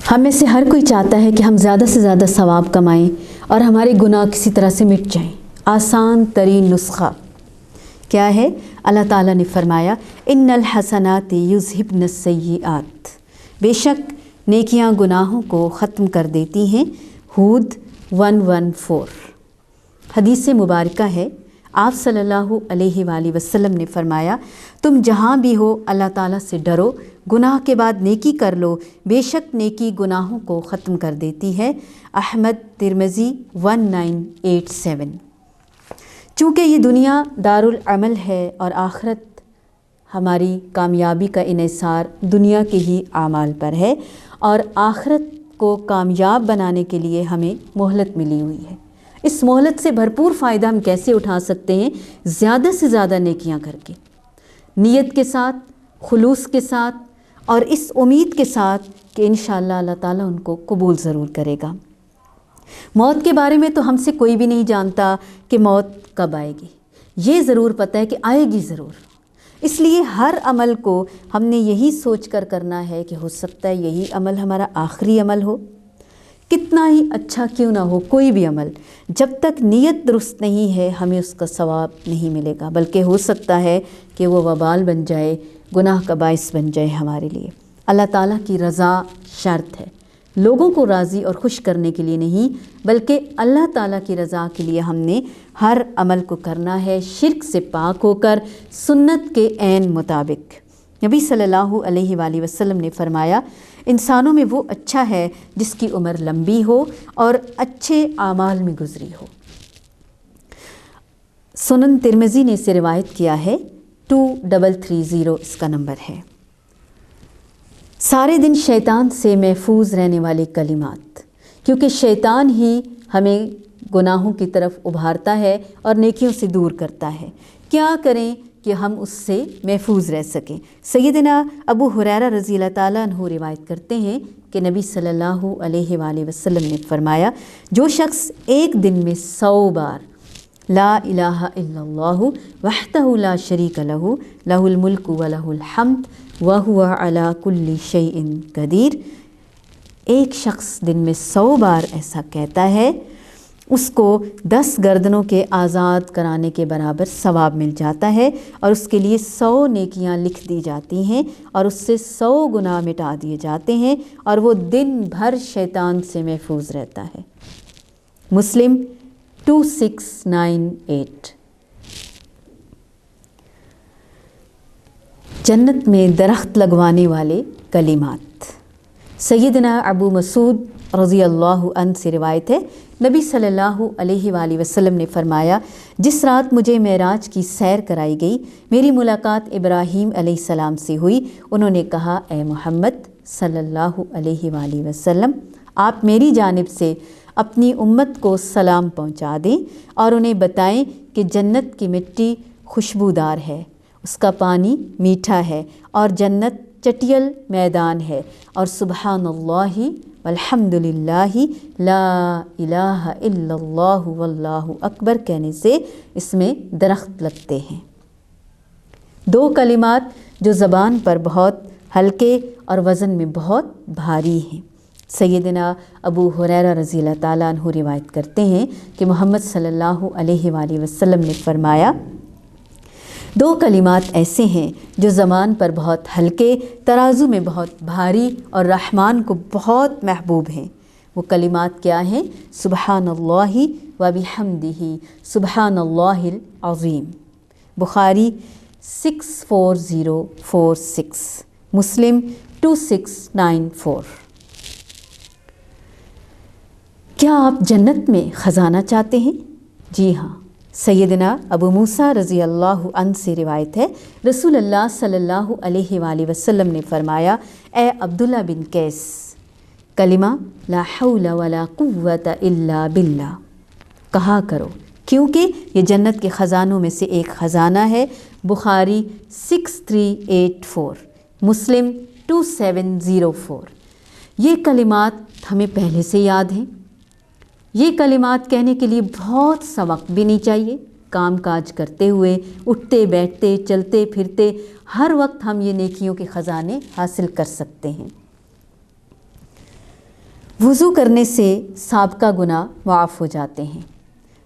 ہم میں سے ہر کوئی چاہتا ہے کہ ہم زیادہ سے زیادہ ثواب کمائیں اور ہمارے گناہ کسی طرح سے مٹ جائیں۔ آسان ترین نسخہ کیا ہے؟ اللہ تعالیٰ نے فرمایا ان الحسنات یذہبن السیئات، بے شک نیکیاں گناہوں کو ختم کر دیتی ہیں۔ ہود 1:14۔ حدیث مبارکہ ہے، آپ صلی اللہ علیہ وآلہ وسلم نے فرمایا تم جہاں بھی ہو اللہ تعالیٰ سے ڈرو، گناہ کے بعد نیکی کر لو، بے شک نیکی گناہوں کو ختم کر دیتی ہے۔ احمد ترمذی 1987۔ چونکہ یہ دنیا دارالعمل ہے اور آخرت ہماری کامیابی کا انحصار دنیا کے ہی اعمال پر ہے، اور آخرت کو کامیاب بنانے کے لیے ہمیں مہلت ملی ہوئی ہے۔ اس مہلت سے بھرپور فائدہ ہم کیسے اٹھا سکتے ہیں؟ زیادہ سے زیادہ نیکیاں کر کے، نیت کے ساتھ، خلوص کے ساتھ، اور اس امید کے ساتھ کہ انشاءاللہ اللہ تعالیٰ ان کو قبول ضرور کرے گا۔ موت کے بارے میں تو ہم سے کوئی بھی نہیں جانتا کہ موت کب آئے گی، یہ ضرور پتہ ہے کہ آئے گی ضرور۔ اس لیے ہر عمل کو ہم نے یہی سوچ کر کرنا ہے کہ ہو سکتا ہے یہی عمل ہمارا آخری عمل ہو، کتنا ہی اچھا کیوں نہ ہو کوئی بھی عمل، جب تک نیت درست نہیں ہے ہمیں اس کا ثواب نہیں ملے گا، بلکہ ہو سکتا ہے کہ وہ وبال بن جائے، گناہ کا باعث بن جائے ہمارے لیے۔ اللہ تعالیٰ کی رضا شرط ہے، لوگوں کو راضی اور خوش کرنے کے لیے نہیں، بلکہ اللہ تعالیٰ کی رضا کے لیے ہم نے ہر عمل کو کرنا ہے، شرک سے پاک ہو کر، سنت کے عین مطابق۔ نبی صلی اللہ علیہ وآلہ وسلم نے فرمایا انسانوں میں وہ اچھا ہے جس کی عمر لمبی ہو اور اچھے اعمال میں گزری ہو۔ سنن ترمذی نے اسے روایت کیا ہے، 2330 اس کا نمبر ہے۔ سارے دن شیطان سے محفوظ رہنے والے کلمات، کیونکہ شیطان ہی ہمیں گناہوں کی طرف ابھارتا ہے اور نیکیوں سے دور کرتا ہے۔ کیا کریں کہ ہم اس سے محفوظ رہ سکیں؟ سیدنا ابو ہریرہ رضی اللہ تعالیٰ عنہ روایت کرتے ہیں کہ نبی صلی اللہ علیہ وآلہ وسلم نے فرمایا جو شخص ایک دن میں 100 بار لا الہ الا اللہ وحدہ لا شریک لہ لہ الملک ولہ الحمد وہو علی کل شیء قدیر، ایک شخص دن میں 100 بار ایسا کہتا ہے، اس کو 10 گردنوں کے آزاد کرانے کے برابر ثواب مل جاتا ہے، اور اس کے لیے 100 نیکیاں لکھ دی جاتی ہیں، اور اس سے 100 گناہ مٹا دیے جاتے ہیں، اور وہ دن بھر شیطان سے محفوظ رہتا ہے۔ مسلم 2698۔ جنت میں درخت لگوانے والے کلمات۔ سیدنا ابو مسعود رضی اللہ عنہ سے روایت ہے، نبی صلی اللہ علیہ وآلہ وسلم نے فرمایا جس رات مجھے معراج کی سیر کرائی گئی، میری ملاقات ابراہیم علیہ السلام سے ہوئی۔ انہوں نے کہا اے محمد صلی اللہ علیہ وآلہ وسلم، آپ میری جانب سے اپنی امت کو سلام پہنچا دیں اور انہیں بتائیں کہ جنت کی مٹی خوشبودار ہے، اس کا پانی میٹھا ہے، اور جنت چٹیل میدان ہے، اور سبحان اللہ والحمد للہ لا الہ الا اللہ واللہ اکبر کہنے سے اس میں درخت لگتے ہیں۔ 2 کلمات جو زبان پر بہت ہلکے اور وزن میں بہت بھاری ہیں۔ سیدنا ابو ہریرہ رضی اللہ تعالیٰ عنہ روایت کرتے ہیں کہ محمد صلی اللہ علیہ وآلہ وسلم نے فرمایا 2 کلمات ایسے ہیں جو زبان پر بہت ہلکے، ترازو میں بہت بھاری، اور رحمان کو بہت محبوب ہیں۔ وہ کلمات کیا ہیں؟ سبحان اللہ و بحمدہ سبحان اللہ العظیم۔ بخاری 64046، مسلم 2694۔ کیا آپ جنت میں خزانہ چاہتے ہیں؟ جی ہاں، سیدنا ابو موسیٰ رضی اللہ عنہ سے روایت ہے، رسول اللہ صلی اللہ علیہ وآلہ وسلم نے فرمایا اے عبداللہ بن قیس، کلمہ لا حول ولا قوت الا باللہ کہا کرو، کیونکہ یہ جنت کے خزانوں میں سے ایک خزانہ ہے۔ بخاری 6384، مسلم 2704۔ یہ کلمات ہمیں پہلے سے یاد ہیں۔ یہ کلمات کہنے کے لیے بہت سا وقت بھی نہیں چاہیے، کام کاج کرتے ہوئے، اٹھتے بیٹھتے چلتے پھرتے ہر وقت ہم یہ نیکیوں کے خزانے حاصل کر سکتے ہیں۔ وضو کرنے سے سابقہ گناہ معاف ہو جاتے ہیں۔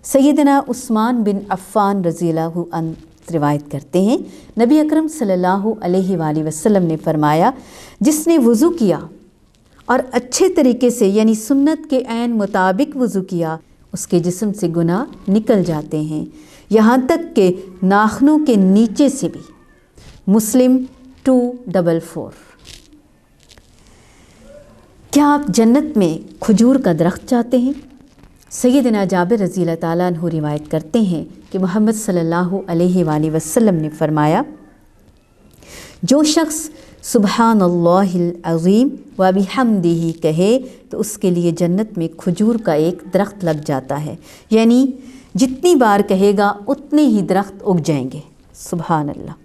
سیدنا عثمان بن عفان رضی اللہ عنہ روایت کرتے ہیں، نبی اکرم صلی اللہ علیہ وآلہ وسلم نے فرمایا، جس نے وضو کیا اور اچھے طریقے سے یعنی سنت کے عین مطابق وضو کیا، اس کے جسم سے گناہ نکل جاتے ہیں، یہاں تک کہ ناخنوں کے نیچے سے بھی۔ مسلم 244۔ کیا آپ جنت میں کھجور کا درخت چاہتے ہیں؟ سیدنا جابر رضی اللہ تعالیٰ عنہ روایت کرتے ہیں کہ محمد صلی اللہ علیہ وآلہ وسلم نے فرمایا، جو شخص سبحان اللہ العظیم و بحمدہ کہے تو اس کے لیے جنت میں کھجور کا ایک درخت لگ جاتا ہے، یعنی جتنی بار کہے گا اتنے ہی درخت اگ جائیں گے۔ سبحان اللہ۔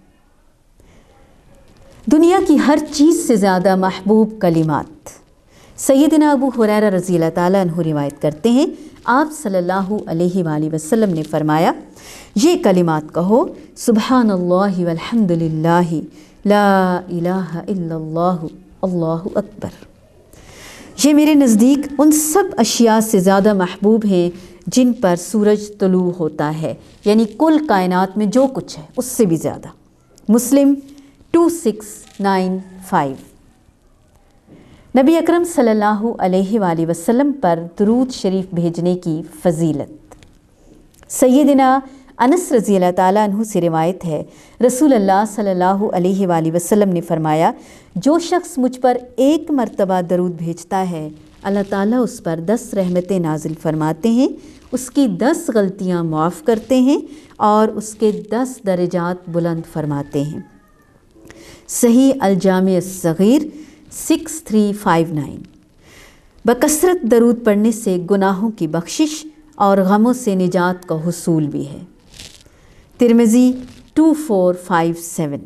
دنیا کی ہر چیز سے زیادہ محبوب کلمات۔ سیدنا ابو ہریرہ رضی اللہ تعالیٰ عنہ روایت کرتے ہیں، آپ صلی اللہ علیہ وآلہ وسلم نے فرمایا، یہ کلمات کہو، سبحان اللہ والحمد للہ لا الہ الا اللہ اللہ اکبر۔ یہ میرے نزدیک ان سب اشیاء سے زیادہ محبوب ہیں جن پر سورج طلوع ہوتا ہے، یعنی کل کائنات میں جو کچھ ہے اس سے بھی زیادہ۔ مسلم 2695۔ نبی اکرم صلی اللہ علیہ وآلہ وسلم پر درود شریف بھیجنے کی فضیلت۔ سیدنا انس رضی اللہ تعالیٰ عنہ سے روایت ہے، رسول اللہ صلی اللہ علیہ وآلہ وسلم نے فرمایا، جو شخص مجھ پر ایک مرتبہ درود بھیجتا ہے، اللہ تعالیٰ اس پر 10 رحمتیں نازل فرماتے ہیں، اس کی 10 غلطیاں معاف کرتے ہیں اور اس کے 10 درجات بلند فرماتے ہیں۔ صحیح الجامع الصغیر 6359۔ بکثرت درود پڑھنے سے گناہوں کی بخشش اور غموں سے نجات کا حصول بھی ہے۔ ترمذی 2457۔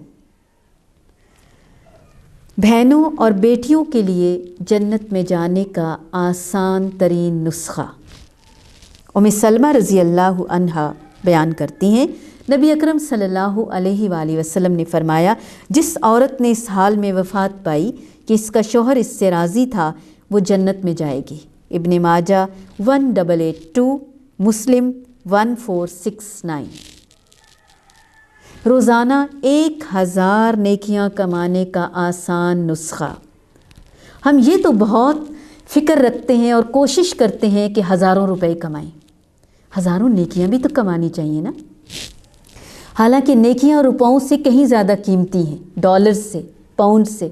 بہنوں اور بیٹیوں کے لیے جنت میں جانے کا آسان ترین نسخہ۔ ام سلمہ رضی اللہ عنہا بیان کرتی ہیں، نبی اکرم صلی اللہ علیہ وآلہ وسلم نے فرمایا، جس عورت نے اس حال میں وفات پائی کہ اس کا شوہر اس سے راضی تھا، وہ جنت میں جائے گی۔ ابن ماجہ 1882، مسلم 1469۔ روزانہ 1000 نیکیاں کمانے کا آسان نسخہ۔ ہم یہ تو بہت فکر رکھتے ہیں اور کوشش کرتے ہیں کہ ہزاروں روپے کمائیں، ہزاروں نیکیاں بھی تو کمانی چاہیے نا۔ حالانکہ نیکیاں روپوں سے کہیں زیادہ قیمتی ہیں، ڈالر سے، پاؤنڈ سے،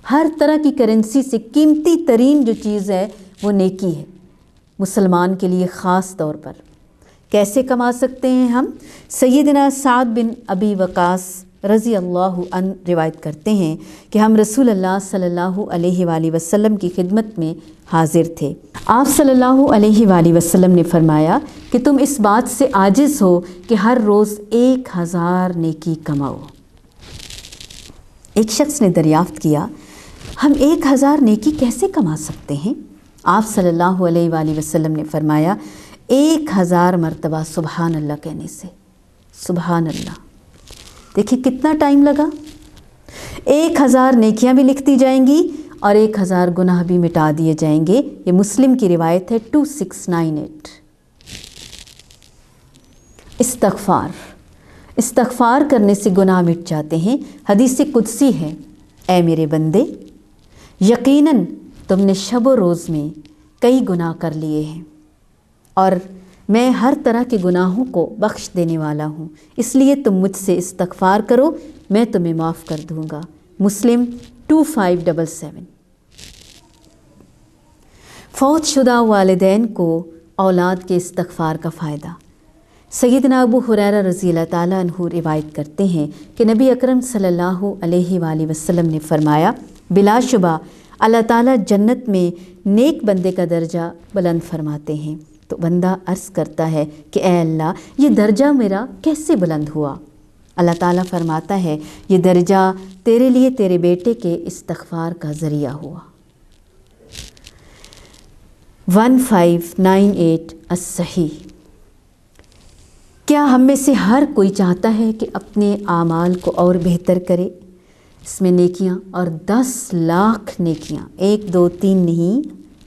ہر طرح کی کرنسی سے قیمتی ترین جو چیز ہے وہ نیکی ہے، مسلمان کے لیے خاص طور پر۔ کیسے کما سکتے ہیں ہم؟ سیدنا سعد بن ابی وقاص رضی اللہ عنہ روایت کرتے ہیں کہ ہم رسول اللہ صلی اللہ علیہ وآلہ وسلم کی خدمت میں حاضر تھے۔ آپ صلی اللہ علیہ وآلہ وسلم نے فرمایا کہ تم اس بات سے عاجز ہو کہ ہر روز 1000 نیکی کماؤ۔ ایک شخص نے دریافت کیا، ہم 1000 نیکی کیسے کما سکتے ہیں؟ آپ صلی اللہ علیہ وآلہ وسلم نے فرمایا، 1000 مرتبہ سبحان اللہ کہنے سے۔ سبحان اللہ۔ دیکھیں کتنا ٹائم لگا، 1000 نیکیاں بھی لکھ دی جائیں گی اور 1000 گناہ بھی مٹا دیے جائیں گے۔ یہ مسلم کی روایت ہے 2698۔ استغفار کرنے سے گناہ مٹ جاتے ہیں۔ حدیث قدسی ہے، اے میرے بندے، یقیناً تم نے شب و روز میں کئی گناہ کر لیے ہیں اور میں ہر طرح کے گناہوں کو بخش دینے والا ہوں، اس لیے تم مجھ سے استغفار کرو، میں تمہیں معاف کر دوں گا۔ مسلم 2577۔ فوت شدہ والدین کو اولاد کے استغفار کا فائدہ۔ سیدنا ابو ہریرہ رضی اللہ تعالیٰ عنہ روایت کرتے ہیں کہ نبی اکرم صلی اللہ علیہ وآلہ وسلم نے فرمایا، بلا شبہ اللہ تعالیٰ جنت میں نیک بندے کا درجہ بلند فرماتے ہیں۔ تو بندہ عرض کرتا ہے کہ اے اللہ، یہ درجہ میرا کیسے بلند ہوا؟ اللہ تعالیٰ فرماتا ہے، یہ درجہ تیرے لیے تیرے بیٹے کے استغفار کا ذریعہ ہوا۔ 1598 الصحیح۔ کیا ہم میں سے ہر کوئی چاہتا ہے کہ اپنے اعمال کو اور بہتر کرے؟ اس میں نیکیاں اور 10 لاکھ نیکیاں، 1 2 3 نہیں،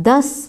10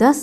10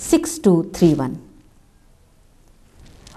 6231।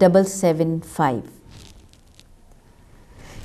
775।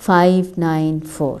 594।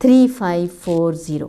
3540।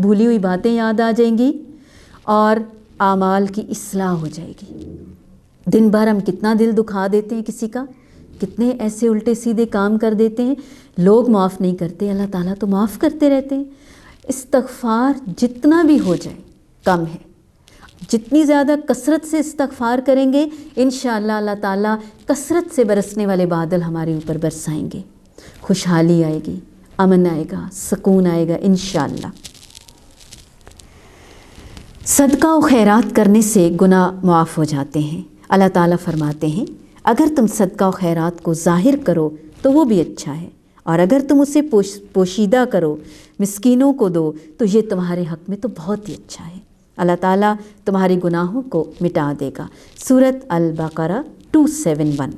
بھولی ہوئی باتیں یاد آ جائیں گی اور اعمال کی اصلاح ہو جائے گی۔ دن بھر ہم کتنا دل دکھا دیتے ہیں کسی کا، کتنے ایسے الٹے سیدھے کام کر دیتے ہیں، لوگ معاف نہیں کرتے، اللہ تعالیٰ تو معاف کرتے رہتے ہیں۔ استغفار جتنا بھی ہو جائے کم ہے، جتنی زیادہ کثرت سے استغفار کریں گے انشاءاللہ اللہ تعالیٰ کثرت سے برسنے والے بادل ہمارے اوپر برسائیں گے، خوشحالی آئے گی، امن آئے گا، سکون آئے گا انشاءاللہ۔ صدقہ و خیرات کرنے سے گناہ معاف ہو جاتے ہیں۔ اللہ تعالیٰ فرماتے ہیں اگر تم صدقہ و خیرات کو ظاہر کرو تو وہ بھی اچھا ہے، اور اگر تم اسے پوشیدہ کرو، مسکینوں کو دو، تو یہ تمہارے حق میں تو بہت ہی اچھا ہے۔ اللہ تعالیٰ تمہارے گناہوں کو مٹا دے گا۔ سورۃ البقرہ 271۔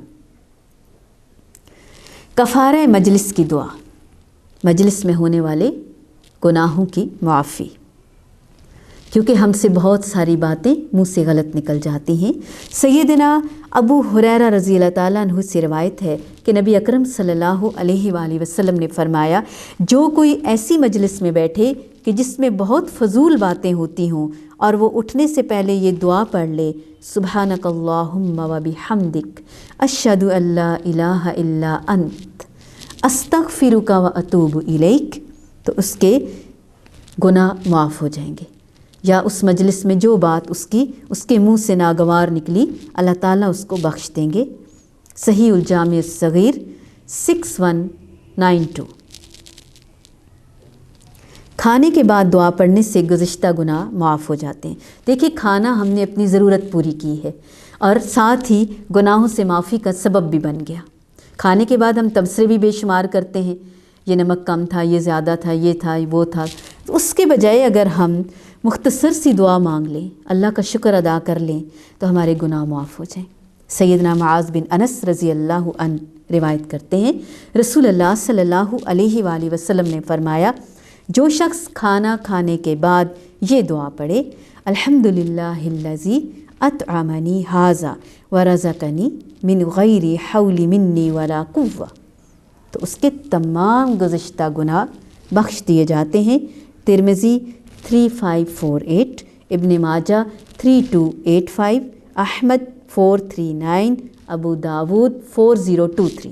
کفارہ مجلس کی دعا، مجلس میں ہونے والے گناہوں کی معافی، کیونکہ ہم سے بہت ساری باتیں منہ سے غلط نکل جاتی ہیں۔ سیدنا ابو ہریرہ رضی اللہ تعالیٰ عنہ سے روایت ہے کہ نبی اکرم صلی اللہ علیہ وآلہ وسلم نے فرمایا جو کوئی ایسی مجلس میں بیٹھے کہ جس میں بہت فضول باتیں ہوتی ہوں اور وہ اٹھنے سے پہلے یہ دعا پڑھ لے سبحانک اللہم و بحمدک اشہد ان لا الہ الا انت استغفرک و اتوب الیک، تو اس کے گناہ معاف ہو جائیں گے، یا اس مجلس میں جو بات اس کے منہ سے ناگوار نکلی اللہ تعالیٰ اس کو بخش دیں گے۔ صحیح الجامع الصغیر 6192۔ کھانے کے بعد دعا پڑھنے سے گزشتہ گناہ معاف ہو جاتے ہیں۔ دیکھیے کھانا ہم نے اپنی ضرورت پوری کی ہے اور ساتھ ہی گناہوں سے معافی کا سبب بھی بن گیا۔ کھانے کے بعد ہم تبصرے بھی بے شمار کرتے ہیں، یہ نمک کم تھا، یہ زیادہ تھا، یہ تھا، وہ تھا۔ اس کے بجائے اگر ہم مختصر سی دعا مانگ لیں، اللہ کا شکر ادا کر لیں، تو ہمارے گناہ معاف ہو جائیں۔ سیدنا معاذ بن انس رضی اللہ عنہ روایت کرتے ہیں رسول اللہ صلی اللہ علیہ وآلہ وسلم نے فرمایا جو شخص کھانا کھانے کے بعد یہ دعا پڑھے الحمدللہ الذی اطعمنی ھذا ورزقنی من غیر حول منی ولا قوہ، تو اس کے تمام گزشتہ گناہ بخش دیے جاتے ہیں۔ ترمذی 3548، ابن ماجہ 3285، احمد 439، ابو داود 4023۔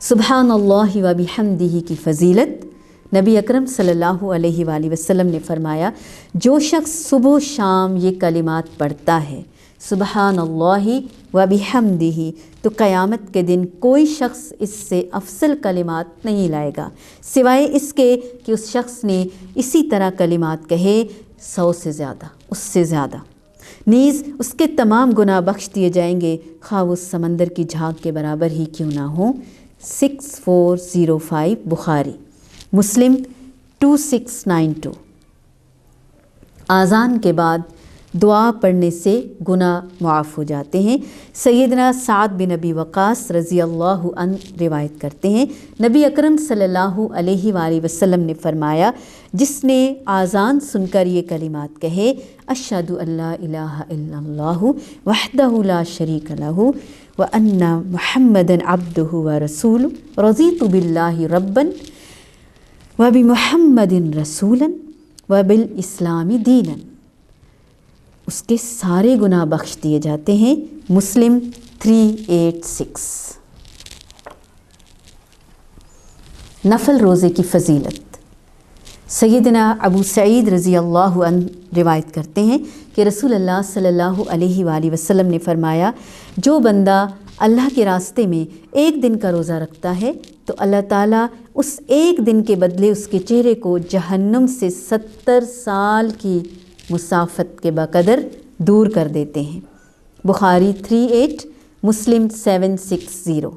سبحان اللہ و بحمدہ کی فضیلت، نبی اکرم صلی اللہ علیہ وآلہ وسلم نے فرمایا جو شخص صبح و شام یہ کلمات پڑھتا ہے سبحان اللہ و بحمدہ، تو قیامت کے دن کوئی شخص اس سے افضل کلمات نہیں لائے گا سوائے اس کے کہ اس شخص نے اسی طرح کلمات کہے 100 سے زیادہ، اس سے زیادہ، نیز اس کے تمام گناہ بخش دیے جائیں گے خواہ وہ سمندر کی جھاگ کے برابر ہی کیوں نہ ہوں۔ 6405 بخاری، مسلم 2692۔ اذان کے بعد دعا پڑھنے سے گناہ معاف ہو جاتے ہیں۔ سیدنا سعد بن ابی وقاص رضی اللہ عنہ روایت کرتے ہیں نبی اکرم صلی اللہ علیہ وآلہ وسلم نے فرمایا جس نے اذان سن کر یہ کلمات کہے اشہد ان لا الہ الا اللہ وحدہ لا شریک لہ وان محمدا عبدہ ورسولہ رضیت باللہ ربا وبمحمد رسولا وبالاسلام دینا، اس کے سارے گناہ بخش دیے جاتے ہیں۔ مسلم 386۔ نفل روزے کی فضیلت، سیدنا ابو سعید رضی اللہ عنہ روایت کرتے ہیں کہ رسول اللہ صلی اللہ علیہ وآلہ وسلم نے فرمایا جو بندہ اللہ کے راستے میں ایک دن کا روزہ رکھتا ہے تو اللہ تعالیٰ اس ایک دن کے بدلے اس کے چہرے کو جہنم سے 70 سال کی مسافت کے بقدر دور کر دیتے ہیں۔ بخاری 38، مسلم 760۔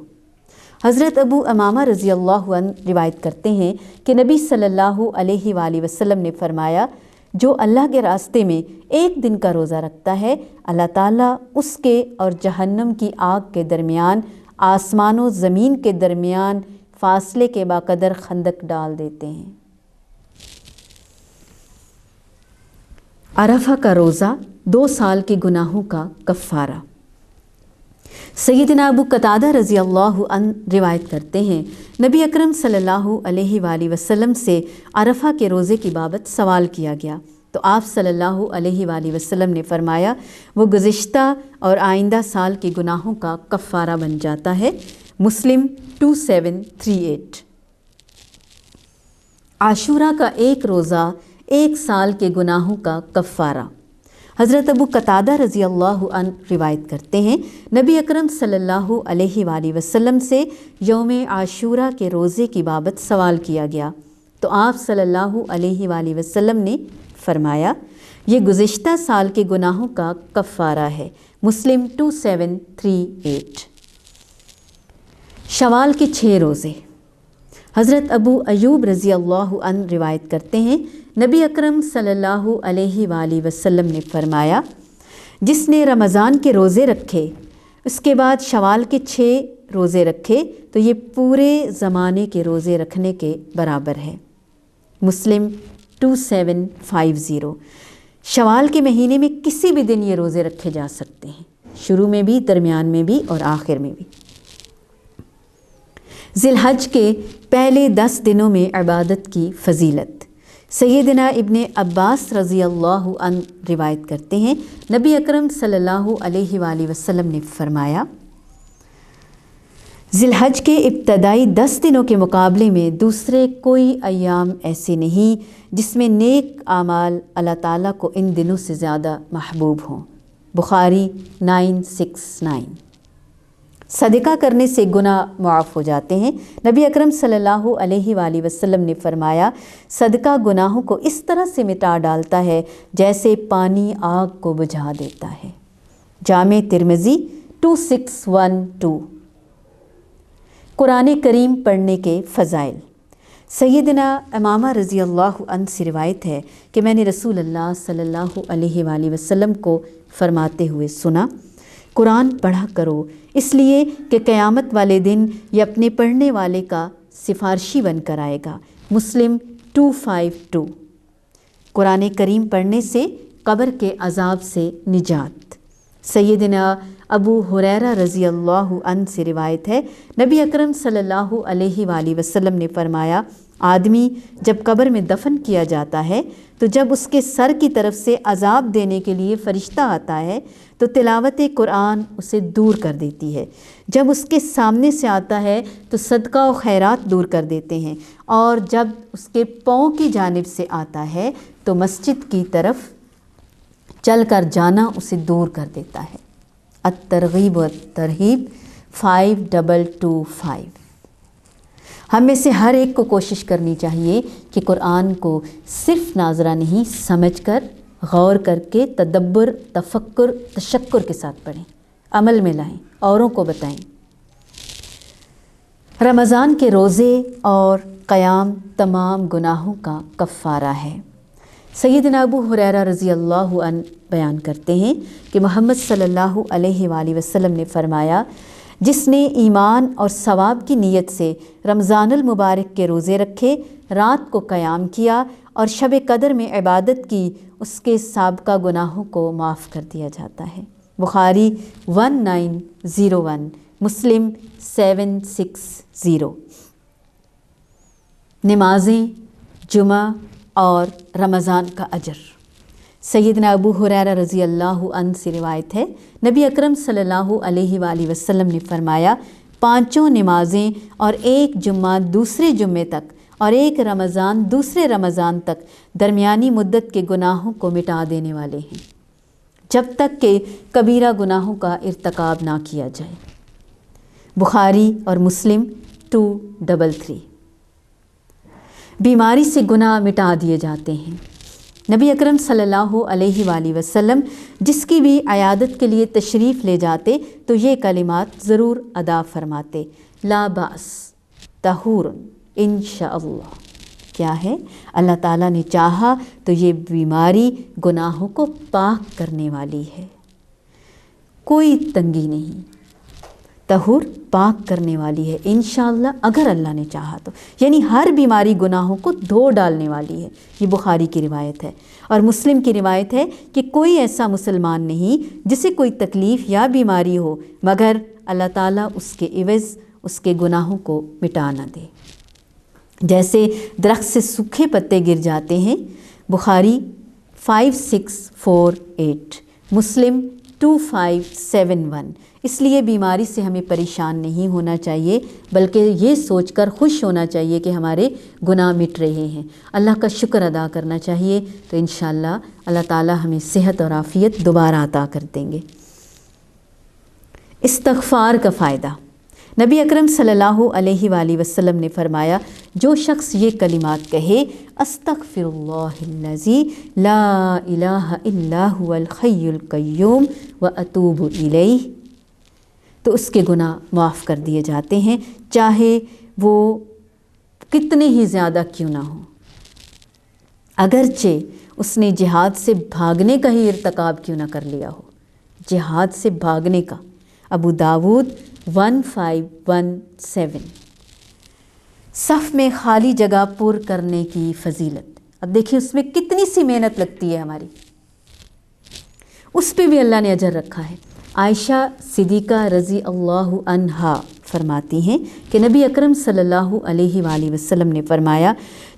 حضرت ابو امامہ رضی اللہ عنہ روایت کرتے ہیں کہ نبی صلی اللہ علیہ وآلہ وسلم نے فرمایا جو اللہ کے راستے میں ایک دن کا روزہ رکھتا ہے اللہ تعالیٰ اس کے اور جہنم کی آگ کے درمیان آسمان و زمین کے درمیان فاصلے کے بقدر خندق ڈال دیتے ہیں۔ عرفہ کا روزہ 2 سال کے گناہوں کا کفارہ، سیدنا ابو قتادہ رضی اللہ عنہ روایت کرتے ہیں، نبی اکرم صلی اللہ علیہ وآلہ وسلم سے عرفہ کے روزے کی بابت سوال کیا گیا تو آپ صلی اللہ علیہ وآلہ وسلم نے فرمایا وہ گزشتہ اور آئندہ سال کے گناہوں کا کفارہ بن جاتا ہے۔ مسلم 2738۔ عاشورہ کا ایک روزہ ایک سال کے گناہوں کا کفارہ۔ حضرت ابو قتادہ رضی اللہ عنہ روایت کرتے ہیں، نبی اکرم صلی اللہ علیہ وآلہ وسلم سے یوم عاشورہ کے روزے کی بابت سوال کیا گیا تو آپ صلی اللہ علیہ وآلہ وسلم نے فرمایا یہ گزشتہ سال کے گناہوں کا کفارہ ہے۔ مسلم 2738۔ شوال کے 6 روزے۔ حضرت ابو ایوب رضی اللہ عنہ روایت کرتے ہیں، نبی اکرم صلی اللہ علیہ وآلہ وسلم نے فرمایا جس نے رمضان کے روزے رکھے اس کے بعد شوال کے 6 روزے رکھے تو یہ پورے زمانے کے روزے رکھنے کے برابر ہے۔ مسلم 2750۔ شوال کے مہینے میں کسی بھی دن یہ روزے رکھے جا سکتے ہیں، شروع میں بھی، درمیان میں بھی اور آخر میں بھی۔ ذی الحج کے پہلے 10 دنوں میں عبادت کی فضیلت۔ سیدنا ابن عباس رضی اللہ عنہ روایت کرتے ہیں، نبی اکرم صلی اللہ علیہ وآلہ وسلم نے فرمایا ذی الحج کے ابتدائی 10 دنوں کے مقابلے میں دوسرے کوئی ایام ایسے نہیں جس میں نیک اعمال اللہ تعالیٰ کو ان دنوں سے زیادہ محبوب ہوں۔ بخاری 969۔ صدقہ کرنے سے گناہ معاف ہو جاتے ہیں۔ نبی اکرم صلی اللہ علیہ وآلہ وسلم نے فرمایا صدقہ گناہوں کو اس طرح سے مٹا ڈالتا ہے جیسے پانی آگ کو بجھا دیتا ہے۔ جامع ترمذی 2612۔ قرآن کریم پڑھنے کے فضائل۔ سیدنا امامہ رضی اللہ عنہ سے روایت ہے کہ میں نے رسول اللہ صلی اللہ علیہ وآلہ وسلم کو فرماتے ہوئے سنا قرآن پڑھا کرو اس لیے کہ قیامت والے دن یہ اپنے پڑھنے والے کا سفارشی بن کر آئے گا۔ مسلم 252۔ قرآن کریم پڑھنے سے قبر کے عذاب سے نجات۔ سیدنا ابو ہریرہ رضی اللہ عنہ سے روایت ہے، نبی اکرم صلی اللہ علیہ وآلہ وسلم نے فرمایا آدمی جب قبر میں دفن کیا جاتا ہے تو جب اس کے سر کی طرف سے عذاب دینے کے لیے فرشتہ آتا ہے تو تلاوت قرآن اسے دور کر دیتی ہے، جب اس کے سامنے سے آتا ہے تو صدقہ و خیرات دور کر دیتے ہیں، اور جب اس کے پاؤں کی جانب سے آتا ہے تو مسجد کی طرف چل کر جانا اسے دور کر دیتا ہے۔ الترغیب و الترہیب 5225۔ ہم میں سے ہر ایک کو کوشش کرنی چاہیے کہ قرآن کو صرف ناظرہ نہیں سمجھ کر غور کر کے تدبر، تفکر، تشکر کے ساتھ پڑھیں، عمل میں لائیں، اوروں کو بتائیں۔ رمضان کے روزے اور قیام تمام گناہوں کا کفارہ ہے۔ سیدنا ابو ہریرہ رضی اللہ عنہ بیان کرتے ہیں کہ محمد صلی اللہ علیہ وآلہ وسلم نے فرمایا جس نے ایمان اور ثواب کی نیت سے رمضان المبارک کے روزے رکھے، رات کو قیام کیا اور شب قدر میں عبادت کی، اس کے سابقہ گناہوں کو معاف کر دیا جاتا ہے۔ بخاری 1901۔ مسلم 760۔ نمازیں، جمعہ اور رمضان کا اجر۔ سیدنا ابو ہریرہ رضی اللہ عنہ سے روایت ہے، نبی اکرم صلی اللہ علیہ وآلہ وسلم نے فرمایا 5 نمازیں اور 1 جمعہ دوسرے جمعے تک اور 1 رمضان دوسرے رمضان تک درمیانی مدت کے گناہوں کو مٹا دینے والے ہیں، جب تک کہ کبیرہ گناہوں کا ارتکاب نہ کیا جائے۔ بخاری اور مسلم 233۔ بیماری سے گناہ مٹا دیے جاتے ہیں۔ نبی اکرم صلی اللہ علیہ وآلہ وسلم جس کی بھی عیادت کے لیے تشریف لے جاتے تو یہ کلمات ضرور ادا فرماتے، لا باس طہور انشاءاللہ۔ کیا ہے؟ اللہ تعالیٰ نے چاہا تو یہ بیماری گناہوں کو پاک کرنے والی ہے، کوئی تنگی نہیں، طہور پاک کرنے والی ہے انشاءاللہ اگر اللہ نے چاہا تو، یعنی ہر بیماری گناہوں کو دھو ڈالنے والی ہے۔ یہ بخاری کی روایت ہے۔ اور مسلم کی روایت ہے کہ کوئی ایسا مسلمان نہیں جسے کوئی تکلیف یا بیماری ہو مگر اللہ تعالیٰ اس کے عوض اس کے گناہوں کو مٹا نہ دے۔ جیسے درخت سے سوکھے پتے گر جاتے ہیں، بخاری 5648، مسلم 2571۔ اس لیے بیماری سے ہمیں پریشان نہیں ہونا چاہیے، بلکہ یہ سوچ کر خوش ہونا چاہیے کہ ہمارے گناہ مٹ رہے ہیں، اللہ کا شکر ادا کرنا چاہیے، تو انشاءاللہ اللہ تعالی ہمیں صحت اور عافیت دوبارہ عطا کر دیں گے۔ استغفار کا فائدہ، نبی اکرم صلی اللہ علیہ وآلہ وسلم نے فرمایا، جو شخص یہ کلمات کہے، استغفر اللہ الذی لا الہ الا هو الحی القیوم واتوب الیہ، تو اس کے گناہ معاف کر دیے جاتے ہیں، چاہے وہ کتنے ہی زیادہ کیوں نہ ہوں، اگرچہ اس نے جہاد سے بھاگنے کا ہی ارتکاب کیوں نہ کر لیا ہو، جہاد سے بھاگنے کا۔ ابو داود 1517۔ صف میں خالی جگہ پر کرنے کی فضیلت، اب دیکھیں اس میں کتنی سی محنت لگتی ہے ہماری، اس پہ بھی اللہ نے اجر رکھا ہے۔ عائشہ صدیقہ رضی اللہ عنہا فرماتی ہیں کہ نبی اکرم صلی اللہ علیہ وآلہ وسلم نے فرمایا،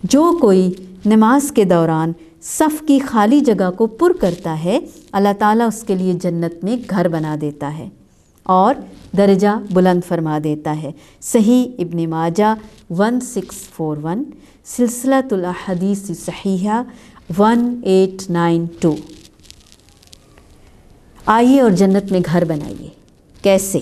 جو کوئی نماز کے دوران صف کی خالی جگہ کو پر کرتا ہے، اللہ تعالیٰ اس کے لیے جنت میں گھر بنا دیتا ہے اور درجہ بلند فرما دیتا ہے۔ صحیح ابن ماجہ 1641، سلسلۃ الاحادیث صحیحہ 1892۔ آئیے اور جنت میں گھر بنائیے۔ کیسے؟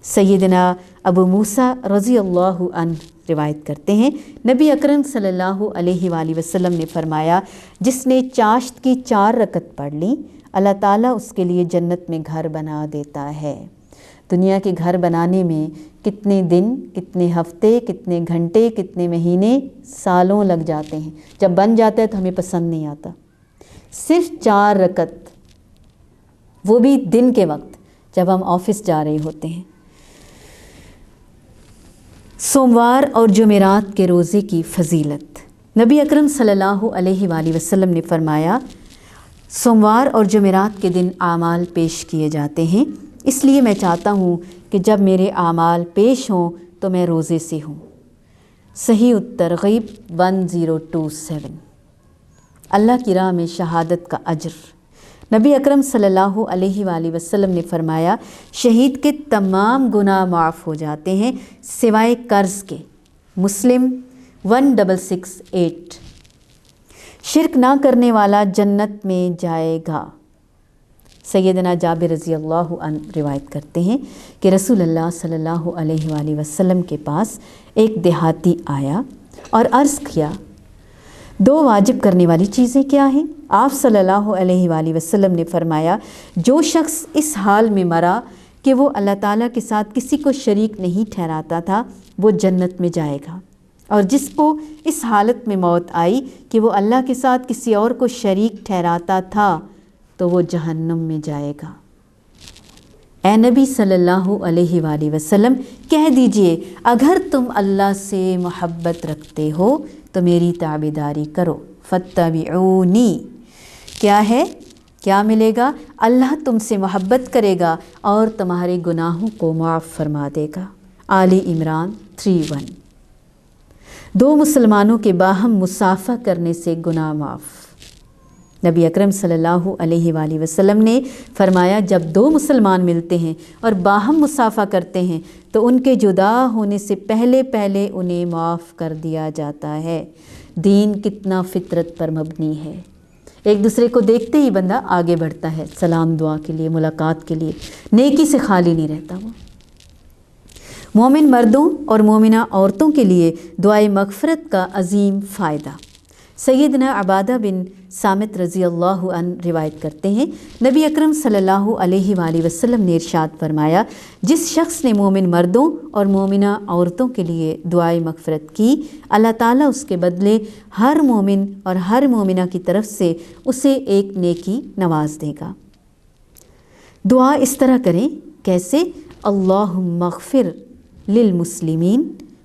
سیدنا ابو موسیٰ رضی اللہ عنہ روایت کرتے ہیں، نبی اکرم صلی اللہ علیہ وآلہ وسلم نے فرمایا، جس نے چاشت کی 4 رکعت پڑھ لی، اللہ تعالیٰ اس کے لیے جنت میں گھر بنا دیتا ہے۔ دنیا کے گھر بنانے میں کتنے دن، کتنے ہفتے، کتنے گھنٹے، کتنے مہینے، سالوں لگ جاتے ہیں، جب بن جاتا ہے تو ہمیں پسند نہیں آتا۔ صرف 4 رکعت، وہ بھی دن کے وقت جب ہم آفس جا رہے ہوتے ہیں۔ سوموار اور جمعرات کے روزے کی فضیلت، نبی اکرم صلی اللہ علیہ وآلہ وسلم نے فرمایا، سوموار اور جمعرات کے دن اعمال پیش کیے جاتے ہیں، اس لیے میں چاہتا ہوں کہ جب میرے اعمال پیش ہوں تو میں روزے سے ہوں۔ صحیح الترغیب 1027۔ اللہ کی راہ میں شہادت کا اجر، نبی اکرم صلی اللہ علیہ وآلہ وسلم نے فرمایا، شہید کے تمام گناہ معاف ہو جاتے ہیں سوائے قرض کے۔ مسلم 1668۔ شرک نہ کرنے والا جنت میں جائے گا۔ سیدنا جابر رضی اللہ عنہ روایت کرتے ہیں کہ رسول اللہ صلی اللہ علیہ وآلہ وسلم کے پاس ایک دیہاتی آیا اور عرض کیا، 2 واجب کرنے والی چیزیں کیا ہیں؟ آپ صلی اللہ علیہ وآلہ وسلم نے فرمایا، جو شخص اس حال میں مرا کہ وہ اللہ تعالیٰ کے ساتھ کسی کو شریک نہیں ٹھہراتا تھا، وہ جنت میں جائے گا، اور جس کو اس حالت میں موت آئی کہ وہ اللہ کے ساتھ کسی اور کو شریک ٹھہراتا تھا تو وہ جہنم میں جائے گا۔ اے نبی صلی اللہ علیہ وآلہ وسلم، کہہ دیجئے، اگر تم اللہ سے محبت رکھتے ہو تو میری تابعداری کرو، فاتبعونی۔ کیا ہے؟ کیا ملے گا؟ اللہ تم سے محبت کرے گا اور تمہارے گناہوں کو معاف فرما دے گا۔ آل عمران 3:1۔ 2 مسلمانوں کے باہم مصافحہ کرنے سے گناہ معاف، نبی اکرم صلی اللہ علیہ وآلہ وسلم نے فرمایا، جب 2 مسلمان ملتے ہیں اور باہم مصافحہ کرتے ہیں تو ان کے جدا ہونے سے پہلے انہیں معاف کر دیا جاتا ہے۔ دین کتنا فطرت پر مبنی ہے، ایک دوسرے کو دیکھتے ہی بندہ آگے بڑھتا ہے، سلام دعا کے لیے، ملاقات کے لیے، نیکی سے خالی نہیں رہتا وہ۔ مومن مردوں اور مومنہ عورتوں کے لیے دعائے مغفرت کا عظیم فائدہ، سیدنا عبادہ بن صامت رضی اللہ عنہ روایت کرتے ہیں، نبی اکرم صلی اللہ علیہ وآلہ وسلم نے ارشاد فرمایا، جس شخص نے مومن مردوں اور مومنہ عورتوں کے لیے دعائے مغفرت کی، اللہ تعالیٰ اس کے بدلے ہر مومن اور ہر مومنہ کی طرف سے اسے ایک نیکی نواز دے گا۔ دعا اس طرح کریں، کیسے؟ اللہم اغفر للمسلمین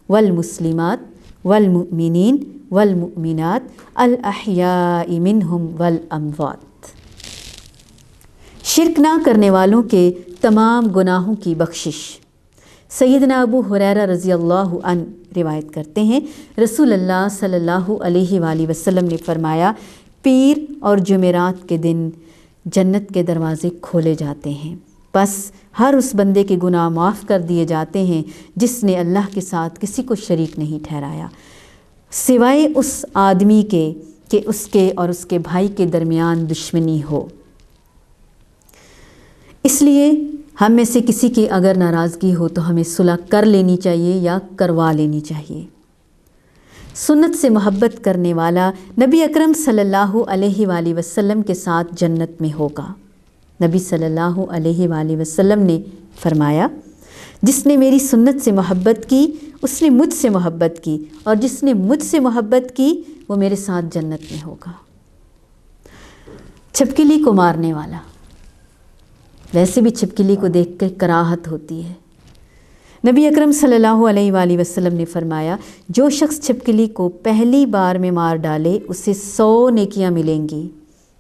والمسلمات والمؤمنین والمؤمنات الاحیاء منہم والاموات۔ شرک نہ کرنے والوں کے تمام گناہوں کی بخشش۔ سیدنا ابو ہریرہ رضی اللہ عنہ روایت کرتے ہیں، رسول اللہ صلی اللہ علیہ وآلہ وسلم نے فرمایا، پیر اور جمعرات کے دن جنت کے دروازے کھولے جاتے ہیں، بس ہر اس بندے کے گناہ معاف کر دیے جاتے ہیں جس نے اللہ کے ساتھ کسی کو شریک نہیں ٹھہرایا، سوائے اس آدمی کے کہ اس کے اور اس کے بھائی کے درمیان دشمنی ہو۔ اس لیے ہم میں سے کسی کی اگر ناراضگی ہو تو ہمیں صلح کر لینی چاہیے یا کروا لینی چاہیے۔ سنت سے محبت کرنے والا نبی اکرم صلی اللہ علیہ وآلہ وسلم کے ساتھ جنت میں ہوگا۔ نبی صلی اللہ علیہ وآلہ وسلم نے فرمایا، جس نے میری سنت سے محبت کی اس نے مجھ سے محبت کی، اور جس نے مجھ سے محبت کی وہ میرے ساتھ جنت میں ہوگا۔ چھپکلی کو مارنے والا، ویسے بھی چھپکلی کو دیکھ کے کراہت ہوتی ہے۔ نبی اکرم صلی اللہ علیہ وآلہ وسلم نے فرمایا، جو شخص چھپکلی کو پہلی بار میں مار ڈالے اسے 100 نیکیاں ملیں گی،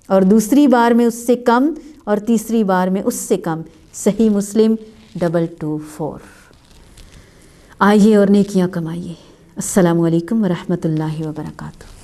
اور دوسری بار میں اس سے کم، اور تیسری بار میں اس سے کم۔ صحیح مسلم 224۔ آئیے اور نیکیاں کمائیے۔ السلام علیکم ورحمۃ اللہ وبرکاتہ۔